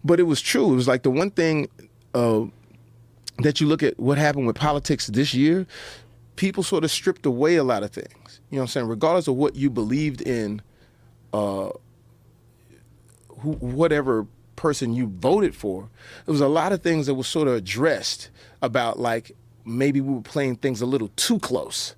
But it was true. It was like the one thing that you look at what happened with politics this year, people sort of stripped away a lot of things. You know what I'm saying? Regardless of what you believed in, whatever person you voted for, there was a lot of things that was sort of addressed about, like, maybe we were playing things a little too close.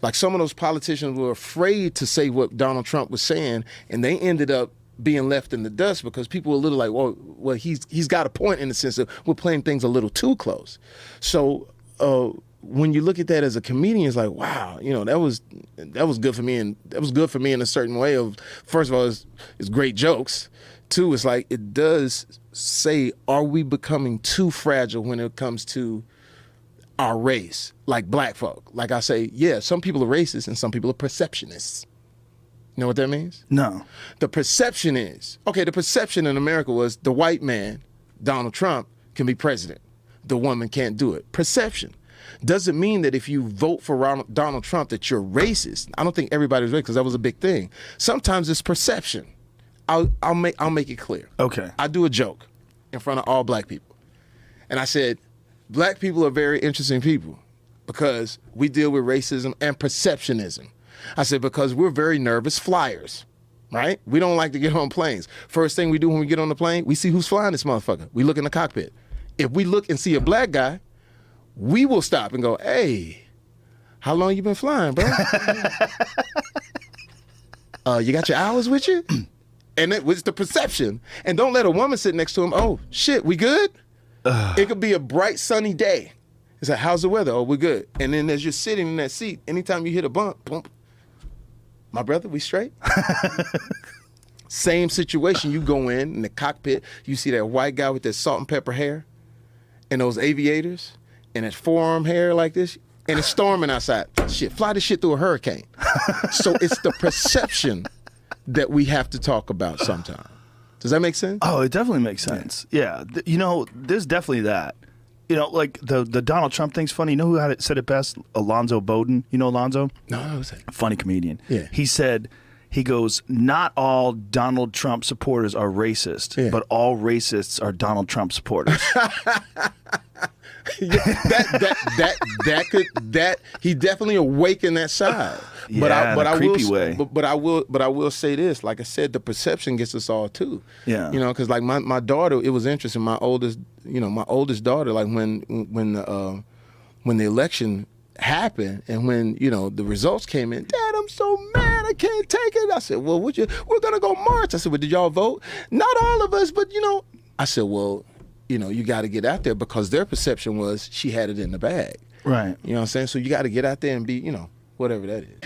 Like some of those politicians were afraid to say what Donald Trump was saying, and they ended up being left in the dust because people were a little like, well, he's got a point in the sense that we're playing things a little too close. So when you look at that as a comedian, it's like, wow, you know, that was good for me, and that was good for me in a certain way. Of first of all, it's great jokes. Two, it's like it does say, are we becoming too fragile when it comes to our race, like black folk? Like I say, yeah, some people are racist and some people are perceptionists. You know what that means? No. The perception is, okay, the perception in America was the white man, Donald Trump, can be president. The woman can't do it. Perception. Doesn't mean that if you vote for Donald Trump that you're racist. I don't think everybody's racist because that was a big thing. Sometimes it's perception. I'll make it clear. Okay. I do a joke in front of all black people. And I said, black people are very interesting people because we deal with racism and perceptionism. I said, because we're very nervous flyers, right? We don't like to get on planes. First thing we do when we get on the plane, we see who's flying this motherfucker. We look in the cockpit. If we look and see a black guy, we will stop and go, hey, how long you been flying, bro? You got your hours with you? And it was the perception. And don't let a woman sit next to him. Oh, shit, we good? It could be a bright, sunny day. It's like, how's the weather? Oh, we're good. And then as you're sitting in that seat, anytime you hit a bump, boom, my brother, we straight? Same situation. You go in the cockpit, you see that white guy with that salt and pepper hair and those aviators and that forearm hair like this, and it's storming outside. Shit, fly this shit through a hurricane. So it's the perception that we have to talk about sometimes. Does that make sense? Oh, it definitely makes sense. Yeah. You know, there's definitely that. You know, like the Donald Trump thing's funny. You know who said it best? Alonzo Bowden. You know Alonzo? No, who's that? Funny comedian. Yeah. He said, he goes, not all Donald Trump supporters are racist, but all racists are Donald Trump supporters. That he definitely awakened that side. Yeah, but I creepy will, way. But I will say this. Like I said, the perception gets us all too. Yeah. You know, because like my daughter, it was interesting. My oldest daughter, like when the election happened and when the results came in, Dad, I'm so mad, I can't take it. I said, well, we're gonna go march. I said, well, did y'all vote? Not all of us, but I said, well, you got to get out there because their perception was she had it in the bag. Right. You know what I'm saying? So you got to get out there and be, whatever that is.